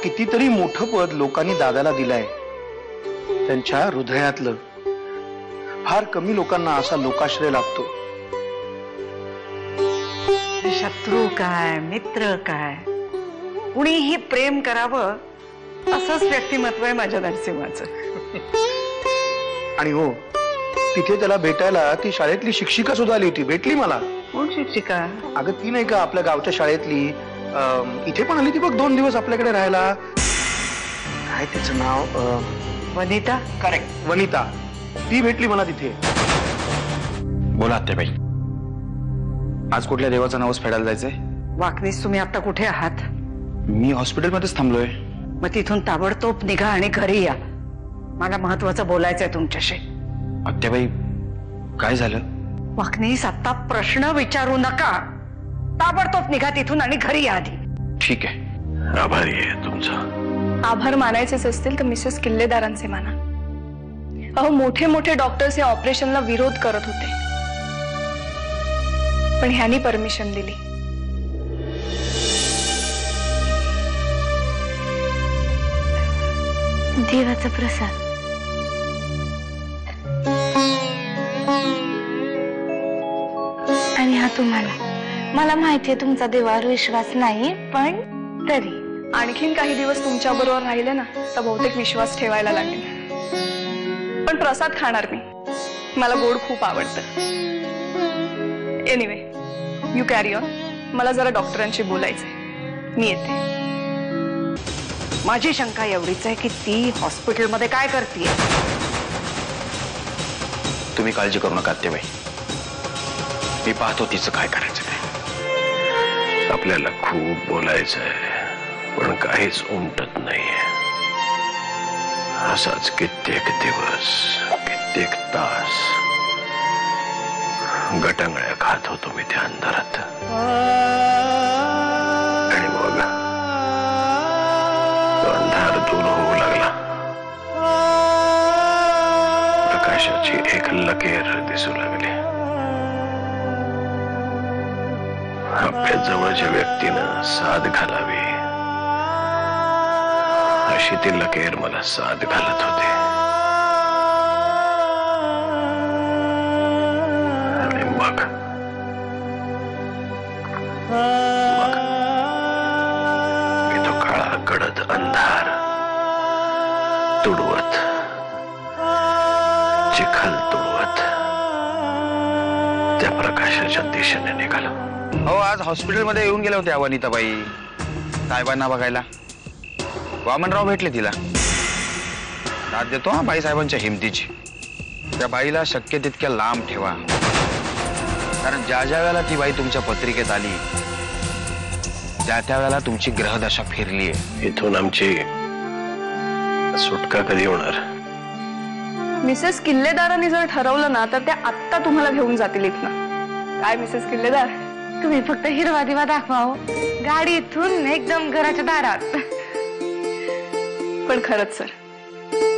कितीतरी मोठं पद लोकांनी दादाला दिलंय. त्यांच्या हृदयातलं. फार कमी लोकांना असा लोकाश्रय लाभतो. शत्रू काय मित्र काय कुणीही प्रेम करावं असंच व्यक्तिमत्व आहे माझ्या नरसिंहाचं. आणि हो, तिथे त्याला भेटायला ती शाळेतली शिक्षिका सुद्धा आली होती. भेटली मला. कोण शिक्षिका? अगं ती नाही का आपल्या गावच्या शाळेतली. इथे पण आली ती बघ 2 दिवस आपल्याकडे राहायला. काय तिचं नाव? वनिता. करेक्ट, वनिता. ती भेटली मला तिथे. बोला आत्याबाई, आज कुठल्या देवाचा नवस फेडायला जायचंय? वाकनीस तुम्ही आता कुठे आहात? मी हॉस्पिटलमध्येच थांबलोय. मग तिथून ताबडतोब निघा आणि घरी या. मला महत्वाचं बोलायचंय तुमच्याशी. आत्याबाई, काय झालं? वाकनीस आता प्रश्न विचारू नका. ताबडतोब निघा तिथून आणि घरी या आधी. ठीक आहे. आभारी आहे तुमचा. आभार मानायचेच असतील तर मिसेस किल्लेदारांचे माना. अहो, मोठे मोठे डॉक्टर्स या ऑपरेशनला विरोध करत होते, पण ह्यांनी परमिशन दिली. देवाचा प्रसाद. आणि हा तुम्हाला. मला माहितीये तुमचा देवावर विश्वास नाही, पण तरी आणखीन काही दिवस तुमच्या बरोबर राहिले ना तर बहुतेक विश्वास ठेवायला लागेल. पण प्रसाद खाणार मी. मला गोड खूप आवडतं. Anyway, you carry on. मला जरा डॉक्टरांशी बोलायचंय. मी येते. माझी शंका एवढीच आहे की ती हॉस्पिटलमध्ये काय करते. तुम्ही काळजी करू नका आत्याबाई. मी पाहतो तिचं काय करायचं काय. आपल्याला खूप बोलायचंय, पण काहीच उमटत नाहीये. असाच कित्येक दिवस, कित्येक तास गटांगळ्या खात होतो मी त्या अंधारात. आणि मग तो अंधार दूर होऊ लागला. प्रकाशाची एक लकेर दिसू लागली. आपल्या जवळच्या व्यक्तीनं साथ घालावी अशी ती लकेर मला साथ घालत होते. आणि मग मी तो काळा गडद अंधार तुडवत, चिखल तुडवत त्या प्रकाशाच्या दिशेने निघालो. हो, आज हॉस्पिटलमध्ये येऊन गेल्या होत्या वनिताबाई साहेबांना बघायला. वामनराव भेटले तिला. दाद देतो हा बाईसाहेबांच्या हिमतीची. त्या बाईला शक्य तितक्या लांब ठेवा, कारण ज्या ज्या वेळेला ती बाई तुमच्या पत्रिकेत आली त्या त्या वेळेला तुमची ग्रहदशा फिरली आहे. इथून आमची सुटका कधी होणार? मिसेस किल्लेदारांनी जर ठरवलं ना तर त्या आत्ता तुम्हाला घेऊन जातील इथनं. काय मिसेस किल्लेदार? तुम्ही फक्त हिरवा दिवा दाखवा हो. गाडी इथून एकदम घराच्या दारात. पण खरंच सर,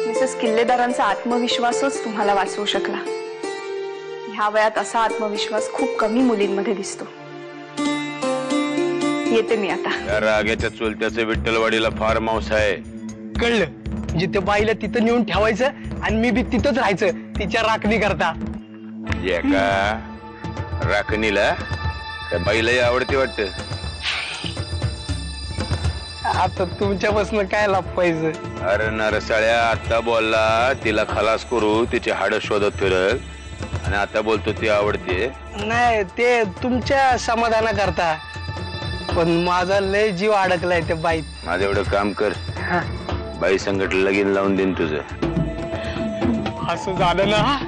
मिसेस किल्लेदारांचा आत्मविश्वासच तुम्हाला वाचवू शकला. ह्या वयात असा आत्मविश्वास खूप कमी मुलींमध्ये दिसतो. येते मी आता. या राग्याच्या चुलत्याचे विठ्ठलवाडीला फार्म हाऊस आहे. कळलं. जिथे बाईला तिथं नेऊन ठेवायचं आणि मी बी तिथंच राहायचं तिच्या राखणी करता. का राखणीला त्या बाईलाही आवडते वाटत. आता तुमच्यापासून काय लपवायचं? अरे नरसाळ्या, आता बोलला तिला खलास करू, तिची हाड शोधत फिरत, आणि आता बोलतो ती आवडते. नाही, ते तुमच्या समाधाना करता, पण माझा लय जीव अडकलाय त्या बाईत. माझं एवढं काम कर, बाई संकट लगीन लावून देईन तुझं. असं झालं ना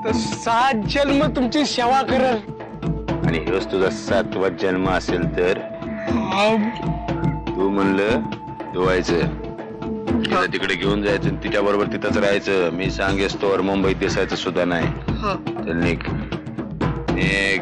तर 7 जन्म तुमची सेवा करल. आणि हेच तुझा 7वा जन्म असेल तर तू म्हणलं धुवायचं, तिला तिकडे घेऊन जायचं, तिच्या बरोबर तिथंच राहायचं. मी सांगेस तोवर मुंबईत दिसायचं सुद्धा नाही. चल निघ निघ.